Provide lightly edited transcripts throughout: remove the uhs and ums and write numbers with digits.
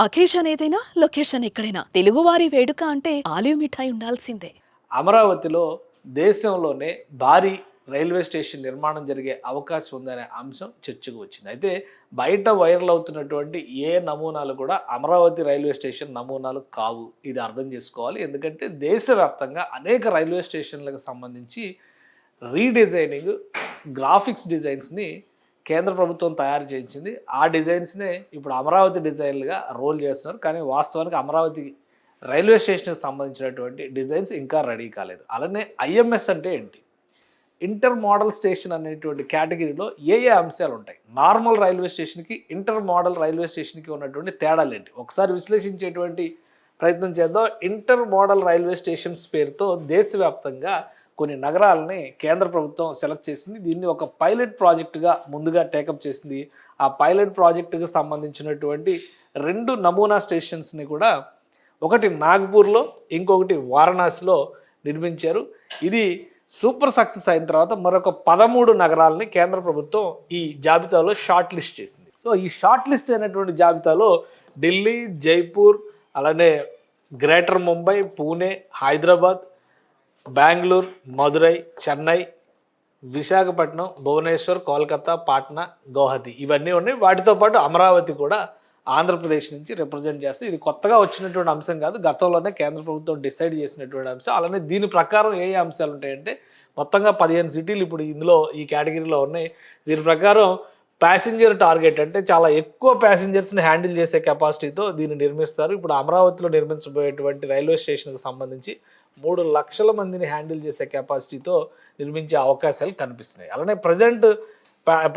Occasion ఏదైనా location ఎక్కడైనా తెలుగువారి వేడుక అంటే ఆలివ్ మిఠాయి ఉండాల్సిందే. అమరావతిలో దేశంలోనే భారీ రైల్వే స్టేషన్ నిర్మాణం జరిగే అవకాశం ఉందనే అంశం చర్చకు వచ్చింది. అయితే బయట వైరల్ అవుతున్నటువంటి ఏ నమూనాలు కూడా అమరావతి రైల్వే స్టేషన్ నమూనాలు కావు. ఇది అర్థం చేసుకోవాలి. ఎందుకంటే దేశవ్యాప్తంగా అనేక రైల్వే స్టేషన్లకు సంబంధించి రీడిజైనింగ్, గ్రాఫిక్స్ డిజైన్స్‌ని కేంద్ర ప్రభుత్వం తయారు చేయించింది. ఆ డిజైన్స్‌నే ఇప్పుడు అమరావతి డిజైన్‌లుగా రోల్ చేస్తున్నారు. కానీ వాస్తవానికి అమరావతి రైల్వే స్టేషన్‌కి సంబంధించినటువంటి డిజైన్స్ ఇంకా రెడీ కాలేదు. అలానే ఐఎంఎస్ అంటే ఏంటి? ఇంటర్ మోడల్ స్టేషన్ అనేటువంటి కేటగిరీలో ఏ అంశాలు ఉంటాయి? నార్మల్ రైల్వే స్టేషన్‌కి, ఇంటర్ మోడల్ రైల్వే స్టేషన్‌కి ఉన్నటువంటి తేడాలేంటి? ఒకసారి విశ్లేషించేటువంటి ప్రయత్నం చేద్దాం. ఇంటర్ మోడల్ రైల్వే స్టేషన్స్ పేరుతో దేశవ్యాప్తంగా కొన్ని నగరాలని కేంద్ర ప్రభుత్వం సెలెక్ట్ చేసింది. దీన్ని ఒక పైలట్ ప్రాజెక్టుగా ముందుగా టేకప్ చేసింది. ఆ పైలట్ ప్రాజెక్టుకి సంబంధించినటువంటి 2 నమూనా స్టేషన్స్‌ని కూడా ఒకటి నాగ్పూర్లో, ఇంకొకటి వారణాసిలో నిర్మించారు. ఇది సూపర్ సక్సెస్ అయిన తర్వాత మరొక 13 నగరాలని కేంద్ర ప్రభుత్వం ఈ జాబితాలో షార్ట్ లిస్ట్ చేసింది. సో ఈ షార్ట్ లిస్ట్ అయినటువంటి జాబితాలో ఢిల్లీ, జైపూర్, అలానే గ్రేటర్ ముంబై, పూణే, హైదరాబాద్, బెంగళూరు, మదురై, చెన్నై, విశాఖపట్నం, భువనేశ్వర్, కోల్కతా, పాట్నా, గౌహతి ఇవన్నీ ఉన్నాయి. వాటితో పాటు అమరావతి కూడా ఆంధ్రప్రదేశ్ నుంచి రిప్రజెంట్ చేస్తే ఇది కొత్తగా వచ్చినటువంటి అంశం కాదు. గతంలోనే కేంద్ర ప్రభుత్వం డిసైడ్ చేసినటువంటి అంశం. అలానే దీని ప్రకారం ఏ అంశాలు ఉంటాయంటే మొత్తంగా 15 సిటీలు ఇప్పుడు ఇందులో ఈ కేటగిరీలో ఉన్నాయి. దీని ప్రకారం ప్యాసింజర్ టార్గెట్ అంటే చాలా ఎక్కువ ప్యాసింజర్స్ని హ్యాండిల్ చేసే కెపాసిటీతో దీన్ని నిర్మిస్తారు. ఇప్పుడు అమరావతిలో నిర్మించబోయేటువంటి రైల్వే స్టేషన్కి సంబంధించి 3 లక్షల మందిని హ్యాండిల్ చేసే కెపాసిటీతో నిర్మించే అవకాశాలు కనిపిస్తున్నాయి. అలానే present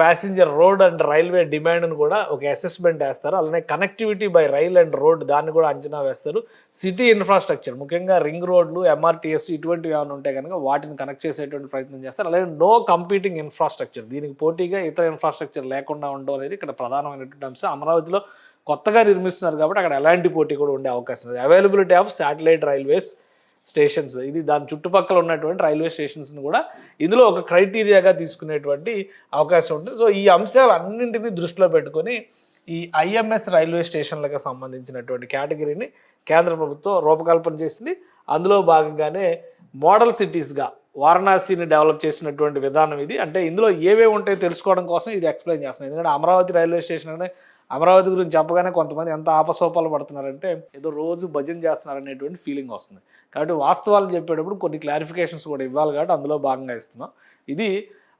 passenger road and railway డిమాండ్ను కూడా ఒక అసెస్మెంట్ వేస్తారు. అలానే connectivity by rail and road దాన్ని కూడా అంచనా వేస్తారు. సిటీ ఇన్ఫ్రాస్ట్రక్చర్ ముఖ్యంగా రింగ్ రోడ్లు, ఎంఆర్టీఎస్ ఇటువంటివి ఏమైనా ఉంటే కనుక వాటిని కనెక్ట్ చేసేటువంటి ప్రయత్నం చేస్తారు. అలాగే నో కంపీటింగ్ ఇన్ఫ్రాస్ట్రక్చర్, దీనికి పోటీగా ఇతర ఇన్ఫ్రాస్ట్రక్చర్ లేకుండా ఉండడం అనేది ఇక్కడ ప్రధానమైనటువంటి అంశం. అమరావతిలో కొత్తగా నిర్మిస్తున్నారు కాబట్టి అక్కడ ఎలాంటి పోటీ కూడా ఉండే అవకాశం లేదు. Availability of satellite railways stations, ఇది దాని చుట్టుపక్కల ఉన్నటువంటి రైల్వే స్టేషన్స్ని కూడా ఇందులో ఒక క్రైటీరియాగా తీసుకునేటువంటి అవకాశం ఉంటుంది. సో ఈ అంశాలు అన్నింటినీ దృష్టిలో పెట్టుకొని ఈ ఐఎంఎస్ రైల్వే స్టేషన్లకు సంబంధించినటువంటి కేటగిరీని కేంద్ర ప్రభుత్వం రూపకల్పన చేసింది. అందులో భాగంగానే మోడల్ సిటీస్గా వారణాసిని డెవలప్ చేసినటువంటి విధానం ఇది. అంటే ఇందులో ఏవేవి ఉంటాయో తెలుసుకోవడం కోసం ఇది ఎక్స్ప్లెయిన్ చేస్తున్నాయి. ఎందుకంటే అమరావతి రైల్వే స్టేషన్ అంటే అమరావతి గురించి చెప్పగానే కొంతమంది ఎంత ఆపసోపాలు పడుతున్నారంటే ఏదో రోజు భజన చేస్తున్నారు అనేటువంటి ఫీలింగ్ వస్తుంది. కాబట్టి వాస్తవాలు చెప్పేటప్పుడు కొన్ని క్లారిఫికేషన్స్ కూడా ఇవ్వాలి కాబట్టి అందులో భాగంగా ఇస్తున్నాం. ఇది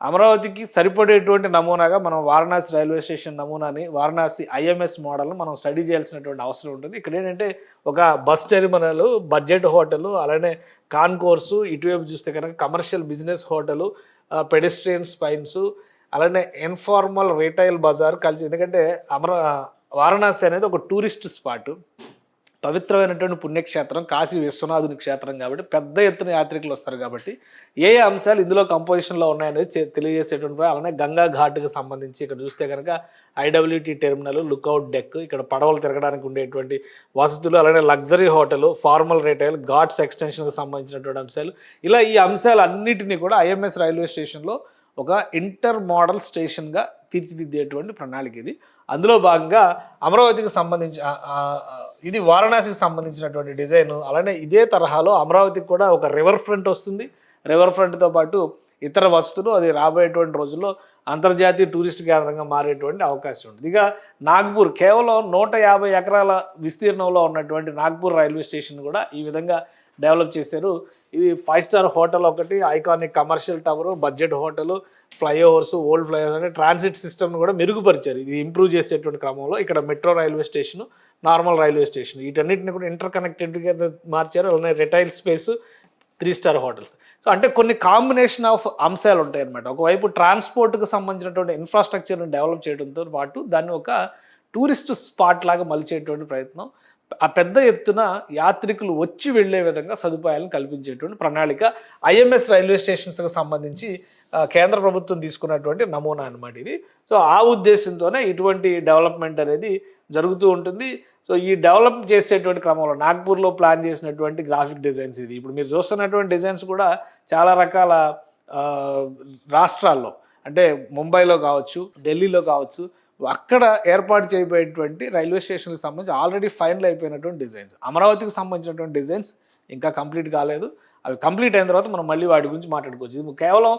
అమరావతికి సరిపడేటువంటి నమూనాగా మనం వారణాసి రైల్వే స్టేషన్ నమూనాని, వారణాసి ఐఎంఎస్ మోడల్ని మనం స్టడీ చేయాల్సినటువంటి అవసరం ఉంటుంది. ఇక్కడ ఏంటంటే ఒక బస్ టెర్మినల్, బడ్జెట్ హోటలు, అలానే కాన్కోర్సు, ఇటువైపు చూస్తే కనుక commercial business hotel, pedestrian spines, అలానే ఇన్ఫార్మల్ రీటైల్ బజార్ కలిసి. ఎందుకంటే వారణాసి అనేది ఒక టూరిస్ట్ స్పాట్, పవిత్రమైనటువంటి పుణ్యక్షేత్రం, కాశీ విశ్వనాథుని క్షేత్రం కాబట్టి పెద్ద ఎత్తున యాత్రికులు వస్తారు. కాబట్టి ఏ అంశాలు ఇందులో కంపోజిషన్లో ఉన్నాయనేది తెలియజేసేటువంటి. అలానే గంగా ఘాట్కి సంబంధించి ఇక్కడ చూస్తే కనుక ఐడబ్ల్యూటీ టెర్మినల్, లుక్అవుట్ డెక్, ఇక్కడ పడవలు తిరగడానికి ఉండేటువంటి వసతులు, అలానే లగ్జరీ హోటలు, ఫార్మల్ రీటైల్, ఘాట్స్ ఎక్స్టెన్షన్కి సంబంధించినటువంటి అంశాలు, ఇలా ఈ అంశాలు అన్నిటినీ కూడా ఐఎంఎస్ రైల్వే స్టేషన్లో ఒక ఇంటర్ మోడల్ స్టేషన్గా తీర్చిదిద్దేటువంటి ప్రణాళిక ఇది. అందులో భాగంగా అమరావతికి సంబంధించి ఇది వారణాసికి సంబంధించినటువంటి డిజైన్. అలానే ఇదే తరహాలో అమరావతికి కూడా ఒక రివర్ ఫ్రంట్ వస్తుంది. రివర్ ఫ్రంట్తో పాటు ఇతర వస్తువులు అది రాబోయేటువంటి రోజుల్లో అంతర్జాతీయ టూరిస్ట్ కేంద్రంగా మారేటువంటి అవకాశం ఉంటుంది. ఇక నాగ్పూర్ కేవలం 150 ఎకరాల విస్తీర్ణంలో ఉన్నటువంటి నాగ్పూర్ రైల్వే స్టేషన్ కూడా ఈ విధంగా డెవలప్ చేశారు. ఇది 5 స్టార్ హోటల్ ఒకటి, iconic commercial tower, budget hotel, flyovers, old flyovers అంటే ట్రాన్సిట్ సిస్టమ్ను కూడా మెరుగుపరిచారు. ఇది ఇంప్రూవ్ చేసేటువంటి క్రమంలో ఇక్కడ metro railway station, normal railway station వీటన్నిటిని కూడా ఇంటర్ కనెక్టెడ్గా మార్చారు. అలానే retail space, 3 star hotels. So అంటే కొన్ని కాంబినేషన్ ఆఫ్ అంశాలు ఉంటాయి అన్నమాట. ఒకవైపు ట్రాన్స్పోర్ట్కి సంబంధించినటువంటి ఇన్ఫ్రాస్ట్రక్చర్ని డెవలప్ చేయడంతో పాటు దాన్ని ఒక టూరిస్ట్ స్పాట్ లాగా మలిచేటువంటి ప్రయత్నం, ఆ పెద్ద ఎత్తున యాత్రికులు వచ్చి వెళ్లే విధంగా సదుపాయాలను కల్పించేటువంటి ప్రణాళిక ఐఎంఎస్ రైల్వే స్టేషన్స్కి సంబంధించి కేంద్ర ప్రభుత్వం తీసుకున్నటువంటి నమూనా అన్నమాట ఇది. సో ఆ ఉద్దేశంతోనే ఇటువంటి డెవలప్మెంట్ అనేది జరుగుతూ ఉంటుంది. సో ఈ డెవలప్ చేసేటువంటి క్రమంలో నాగ్పూర్లో ప్లాన్ చేసినటువంటి గ్రాఫిక్ డిజైన్స్ ఇది. ఇప్పుడు మీరు చూస్తున్నటువంటి డిజైన్స్ కూడా చాలా రకాల రాష్ట్రాల్లో అంటే ముంబైలో కావచ్చు, ఢిల్లీలో కావచ్చు, అక్కడ ఏర్పాటు చేయబోయేటువంటి రైల్వే స్టేషన్కి సంబంధించి ఆల్రెడీ ఫైనల్ అయిపోయినటువంటి డిజైన్స్. అమరావతికి సంబంధించినటువంటి డిజైన్స్ ఇంకా కంప్లీట్ కాలేదు. అవి కంప్లీట్ అయిన తర్వాత మనం మళ్ళీ వాటి గురించి మాట్లాడుకోవచ్చు. ఇది కేవలం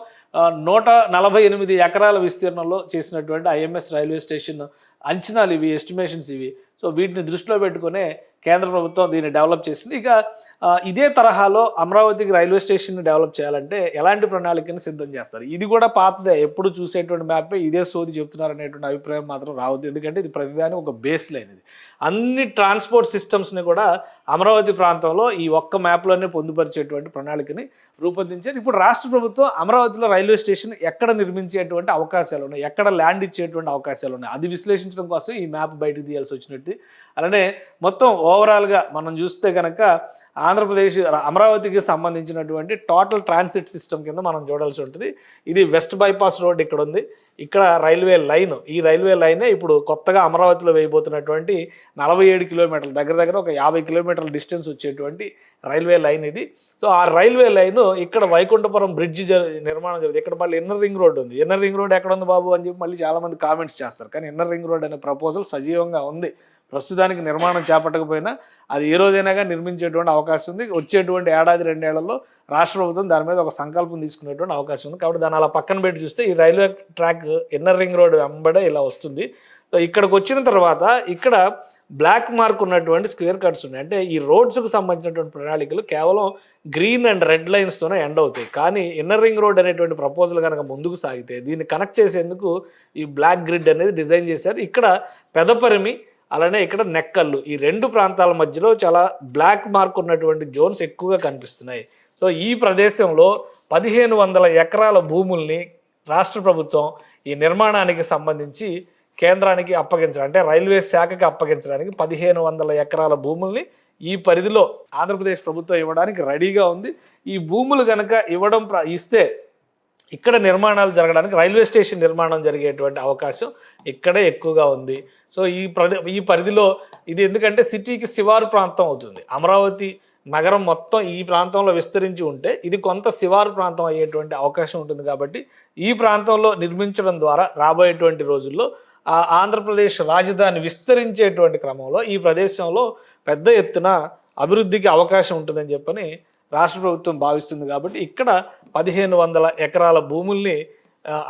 148 ఎకరాల విస్తీర్ణంలో చేసినటువంటి ఐఎంఎస్ రైల్వే స్టేషన్ అంచనాలు ఇవి, ఎస్టిమేషన్స్ ఇవి. సో వీటిని దృష్టిలో పెట్టుకునే కేంద్ర ప్రభుత్వం దీన్ని డెవలప్ చేసింది. ఇక ఇదే తరహాలో అమరావతికి రైల్వే స్టేషన్ని డెవలప్ చేయాలంటే ఎలాంటి ప్రణాళికను సిద్ధం చేస్తారు? ఇది కూడా పాతదే, ఎప్పుడు చూసేటువంటి మ్యాపే ఇదే సోది చెప్తున్నారు అనేటువంటి అభిప్రాయం మాత్రం రావద్దు. ఎందుకంటే ఇది ప్రతిదాని ఒక బేస్ లైన్. ఇది అన్ని ట్రాన్స్పోర్ట్ సిస్టమ్స్ని కూడా అమరావతి ప్రాంతంలో ఈ ఒక్క మ్యాప్లోనే పొందుపరిచేటువంటి ప్రణాళికని రూపొందించారు. ఇప్పుడు రాష్ట్ర ప్రభుత్వం అమరావతిలో రైల్వే స్టేషన్ ఎక్కడ నిర్మించేటువంటి అవకాశాలు ఉన్నాయి, ఎక్కడ ల్యాండ్ ఇచ్చేటువంటి అవకాశాలు ఉన్నాయి, అది విశ్లేషించడం కోసం ఈ మ్యాప్ బయటకు తీయాల్సి వచ్చినట్టు. అలానే మొత్తం ఓవరాల్గా మనం చూస్తే కనుక ఆంధ్రప్రదేశ్ అమరావతికి సంబంధించినటువంటి టోటల్ ట్రాన్సిట్ సిస్టమ్ కింద మనం చూడాల్సి ఉంటుంది. ఇది వెస్ట్ బైపాస్ రోడ్ ఇక్కడ ఉంది, ఇక్కడ రైల్వే లైన్, ఈ రైల్వే లైనే ఇప్పుడు కొత్తగా అమరావతిలో వేయబోతున్నటువంటి 47 కిలోమీటర్లు, దగ్గర ఒక 50 కిలోమీటర్ల డిస్టెన్స్ వచ్చేటువంటి రైల్వే లైన్ ఇది. సో ఆ రైల్వే లైన్ ఇక్కడ వైకుంఠపురం బ్రిడ్జ్ నిర్మాణం జరుగుతుంది. ఇక్కడ మళ్ళీ ఇన్నర్ రింగ్ రోడ్ ఉంది. ఇన్నర్ రింగ్ రోడ్ ఎక్కడ ఉంది బాబు అని చెప్పి మళ్ళీ చాలామంది కామెంట్స్ చేస్తారు. కానీ ఇన్నర్ రింగ్ రోడ్ అనే ప్రపోజల్ సజీవంగా ఉంది. ప్రస్తుతానికి నిర్మాణం చేపట్టకపోయినా అది ఏ రోజైనా నిర్మించేటువంటి అవకాశం ఉంది. వచ్చేటువంటి ఏడాది 2 ఏళ్లలో రాష్ట్ర ప్రభుత్వం దాని మీద ఒక సంకల్పం తీసుకునేటువంటి అవకాశం ఉంది. కాబట్టి దాన్ని అలా పక్కన పెట్టి చూస్తే ఈ railway track inner ring road వెంబడే ఇలా వస్తుంది. సో ఇక్కడికి వచ్చిన తర్వాత ఇక్కడ బ్లాక్ మార్క్ ఉన్నటువంటి స్క్వేర్ కట్స్ ఉన్నాయి. అంటే ఈ రోడ్స్కు సంబంధించినటువంటి ప్రణాళికలు కేవలం గ్రీన్ అండ్ రెడ్ లైన్స్తోనే ఎండ్ అవుతాయి. కానీ ఇన్నర్ రింగ్ రోడ్ అనేటువంటి ప్రపోజల్ కనుక ముందుకు సాగితే దీన్ని కనెక్ట్ చేసేందుకు ఈ బ్లాక్ గ్రిడ్ అనేది డిజైన్ చేశారు. ఇక్కడ పెదపరిమి, అలానే ఇక్కడ నెక్కల్లు, ఈ 2 ప్రాంతాల మధ్యలో చాలా బ్లాక్ మార్క్ ఉన్నటువంటి జోన్స్ ఎక్కువగా కనిపిస్తున్నాయి. సో ఈ ప్రదేశంలో 1500 ఎకరాల భూముల్ని రాష్ట్ర ప్రభుత్వం ఈ నిర్మాణానికి సంబంధించి కేంద్రానికి అప్పగించడం, అంటే రైల్వే శాఖకి అప్పగించడానికి 1500 ఎకరాల భూముల్ని ఈ పరిధిలో ఆంధ్రప్రదేశ్ ప్రభుత్వం ఇవ్వడానికి రెడీగా ఉంది. ఈ భూములు కనుక ఇస్తే ఇక్కడ నిర్మాణాలు జరగడానికి, రైల్వే స్టేషన్ నిర్మాణం జరిగేటువంటి అవకాశం ఇక్కడే ఎక్కువగా ఉంది. సో ఈ పరిధిలో ఇది ఎందుకంటే సిటీకి శివారు ప్రాంతం అవుతుంది. అమరావతి నగరం మొత్తం ఈ ప్రాంతంలో విస్తరించి ఉంటే ఇది కొంత శివారు ప్రాంతం అయ్యేటువంటి అవకాశం ఉంటుంది. కాబట్టి ఈ ప్రాంతంలో నిర్మించడం ద్వారా రాబోయేటువంటి రోజుల్లో ఆంధ్రప్రదేశ్ రాజధాని విస్తరించేటువంటి క్రమంలో ఈ ప్రదేశంలో పెద్ద ఎత్తున అభివృద్ధికి అవకాశం ఉంటుందని చెప్పని రాష్ట్ర ప్రభుత్వం భావిస్తుంది. కాబట్టి ఇక్కడ 1500 ఎకరాల భూముల్ని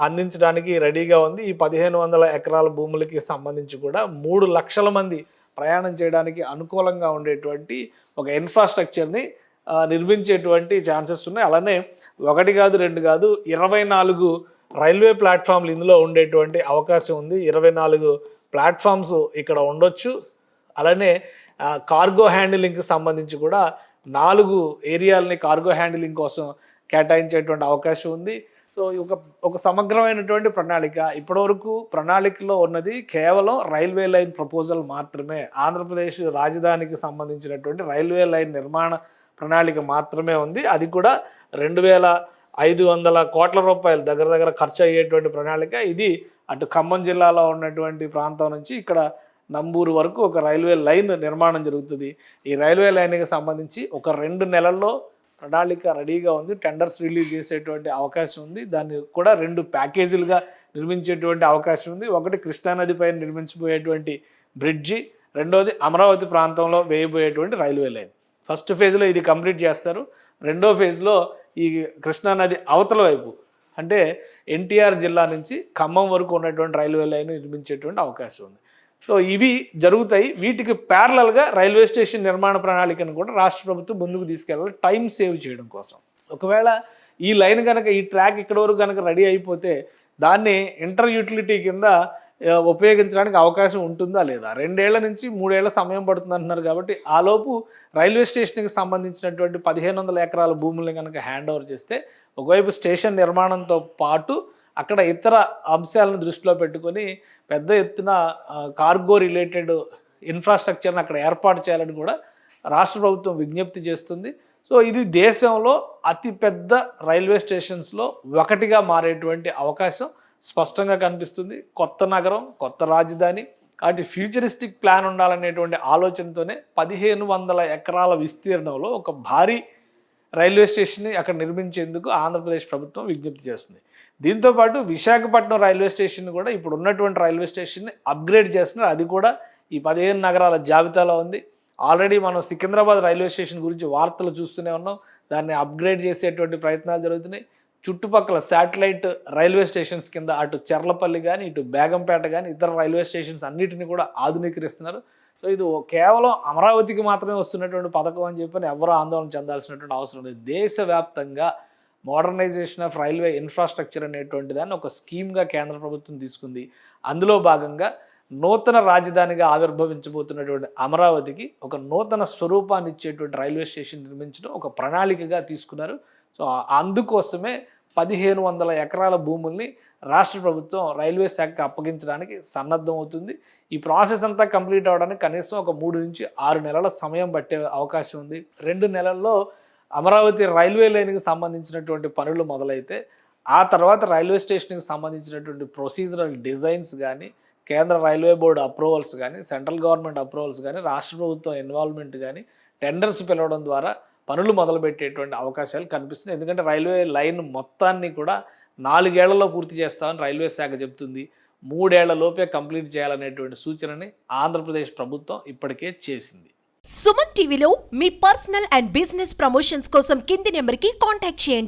అందించడానికి రెడీగా ఉంది. ఈ 1500 ఎకరాల భూములకి సంబంధించి కూడా 3 లక్షల మంది ప్రయాణం చేయడానికి అనుకూలంగా ఉండేటువంటి ఒక ఇన్ఫ్రాస్ట్రక్చర్ని నిర్మించేటువంటి ఛాన్సెస్ ఉన్నాయి. అలానే 1 కాదు 2 కాదు 24 రైల్వే ప్లాట్ఫామ్లు ఇందులో ఉండేటువంటి అవకాశం ఉంది. 24 ప్లాట్ఫామ్స్ ఇక్కడ ఉండొచ్చు. అలానే కార్గో హ్యాండిలింగ్కి సంబంధించి కూడా 4 ఏరియాలని కార్గో హ్యాండిలింగ్ కోసం కేటాయించేటువంటి అవకాశం ఉంది. సో ఒక సమగ్రమైనటువంటి ప్రణాళిక. ఇప్పటివరకు ప్రణాళికలో ఉన్నది కేవలం రైల్వే లైన్ ప్రపోజల్ మాత్రమే. ఆంధ్రప్రదేశ్ రాజధానికి సంబంధించినటువంటి రైల్వే లైన్ నిర్మాణ ప్రణాళిక మాత్రమే ఉంది. అది కూడా 2500 కోట్ల రూపాయలు దగ్గర ఖర్చు అయ్యేటువంటి ప్రణాళిక. ఇది అటు ఖమ్మం జిల్లాలో ఉన్నటువంటి ప్రాంతం నుంచి ఇక్కడ నంబూరు వరకు ఒక రైల్వే లైన్ నిర్మాణం జరుగుతుంది. ఈ రైల్వే లైన్కి సంబంధించి ఒక 2 నెలల్లో ప్రణాళిక రెడీగా ఉంది. టెండర్స్ రిలీజ్ చేసేటువంటి అవకాశం ఉంది. దాన్ని కూడా 2 ప్యాకేజీలుగా నిర్మించేటువంటి అవకాశం ఉంది. ఒకటి కృష్ణానది పైన నిర్మించబోయేటువంటి బ్రిడ్జి, రెండోది అమరావతి ప్రాంతంలో వేయబోయేటువంటి రైల్వే లైన్. ఫస్ట్ ఫేజ్లో ఇది కంప్లీట్ చేస్తారు. రెండో ఫేజ్లో ఈ కృష్ణానది అవతల వైపు అంటే ఎన్టీఆర్ జిల్లా నుంచి ఖమ్మం వరకు ఉన్నటువంటి రైల్వే లైన్ నిర్మించేటువంటి అవకాశం ఉంది. సో ఇవి జరుగుతాయి. వీటికి ప్యారలల్గా రైల్వే స్టేషన్ నిర్మాణ ప్రణాళికను కూడా రాష్ట్ర ప్రభుత్వం ముందుకు తీసుకెళ్ళాలి, టైం సేవ్ చేయడం కోసం. ఒకవేళ ఈ లైన్ కనుక, ఈ ట్రాక్ ఇక్కడ వరకు కనుక రెడీ అయిపోతే దాన్ని ఇంటర్ యూటిలిటీ కింద ఉపయోగించడానికి అవకాశం ఉంటుందా లేదా? 2 ఏళ్ల నుంచి 3 ఏళ్ల సమయం పడుతుంది అంటున్నారు. కాబట్టి ఆలోపు రైల్వే స్టేషన్కి సంబంధించినటువంటి 1500 ఎకరాల భూముల్ని కనుక హ్యాండ్ ఓవర్ చేస్తే ఒకవైపు స్టేషన్ నిర్మాణంతో పాటు అక్కడ ఇతర అంశాలను దృష్టిలో పెట్టుకొని పెద్ద ఎత్తున కార్గో రిలేటెడ్ ఇన్ఫ్రాస్ట్రక్చర్ని అక్కడ ఏర్పాటు చేయాలని కూడా రాష్ట్ర ప్రభుత్వం విజ్ఞప్తి చేస్తుంది. సో ఇది దేశంలో అతిపెద్ద రైల్వే స్టేషన్స్లో ఒకటిగా మారేటువంటి అవకాశం స్పష్టంగా కనిపిస్తుంది. కొత్త నగరం, కొత్త రాజధాని, కాబట్టి ఫ్యూచరిస్టిక్ ప్లాన్ ఉండాలనేటువంటి ఆలోచనతోనే 1500 ఎకరాల విస్తీర్ణంలో ఒక భారీ రైల్వే స్టేషన్ని అక్కడ నిర్మించేందుకు ఆంధ్రప్రదేశ్ ప్రభుత్వం విజ్ఞప్తి చేస్తుంది. దీంతోపాటు విశాఖపట్నం రైల్వే స్టేషన్ కూడా ఇప్పుడు ఉన్నటువంటి రైల్వే స్టేషన్ని అప్గ్రేడ్ చేస్తున్నారు. అది కూడా ఈ 15 నగరాల జాబితాలో ఉంది. ఆల్రెడీ మనం సికింద్రాబాద్ రైల్వే స్టేషన్ గురించి వార్తలు చూస్తూనే ఉన్నాం. దాన్ని అప్గ్రేడ్ చేసేటువంటి ప్రయత్నాలు జరుగుతున్నాయి. చుట్టుపక్కల శాటిలైట్ రైల్వే స్టేషన్స్ కింద అటు చెర్లపల్లి కానీ, ఇటు బేగంపేట కానీ, ఇతర రైల్వే స్టేషన్స్ అన్నిటిని కూడా ఆధునీకరిస్తున్నారు. సో ఇది కేవలం అమరావతికి మాత్రమే వస్తున్నటువంటి పథకం అని చెప్పని ఎవరు ఆందోళన చెందాల్సినటువంటి అవసరం లేదు. దేశవ్యాప్తంగా మోడర్నైజేషన్ ఆఫ్ రైల్వే ఇన్ఫ్రాస్ట్రక్చర్ అనేటువంటి దాన్ని ఒక స్కీమ్గా కేంద్ర ప్రభుత్వం తీసుకుంది. అందులో భాగంగా నూతన రాజధానిగా ఆవిర్భవించబోతున్నటువంటి అమరావతికి ఒక నూతన స్వరూపాన్ని ఇచ్చేటువంటి రైల్వే స్టేషన్ నిర్మించడం ఒక ప్రణాళికగా తీసుకున్నారు. సో అందుకోసమే 1500 ఎకరాల భూముల్ని రాష్ట్ర ప్రభుత్వం రైల్వే శాఖకు అప్పగించడానికి సన్నద్ధం అవుతుంది. ఈ ప్రాసెస్ అంతా కంప్లీట్ అవ్వడానికి కనీసం ఒక 3 నుంచి 6 నెలల సమయం పట్టే అవకాశం ఉంది. 2 నెలల్లో అమరావతి రైల్వే లైన్కి సంబంధించినటువంటి పనులు మొదలైతే ఆ తర్వాత రైల్వే స్టేషన్కి సంబంధించినటువంటి ప్రొసీజరల్ డిజైన్స్ కానీ, కేంద్ర రైల్వే బోర్డు అప్రూవల్స్ కానీ, సెంట్రల్ గవర్నమెంట్ అప్రూవల్స్ కానీ, రాష్ట్ర ప్రభుత్వం ఇన్వాల్వ్మెంట్ కానీ, టెండర్స్ పిలవడం ద్వారా పనులు మొదలుపెట్టేటువంటి అవకాశాలు కనిపిస్తున్నాయి. ఎందుకంటే రైల్వే లైన్ మొత్తాన్ని కూడా 4 ఏళ్లలో పూర్తి చేస్తామని రైల్వే శాఖ చెబుతుంది. 3 ఏళ్ల లోపే కంప్లీట్ చేయాలనేటువంటి సూచనని ఆంధ్రప్రదేశ్ ప్రభుత్వం ఇప్పటికే చేసింది. సుమన్ టీవీలో మీ పర్సనల్ అండ్ బిజినెస్ ప్రమోషన్స్ కోసం కింది నెంబర్కి కాంటాక్ట్ చేయండి.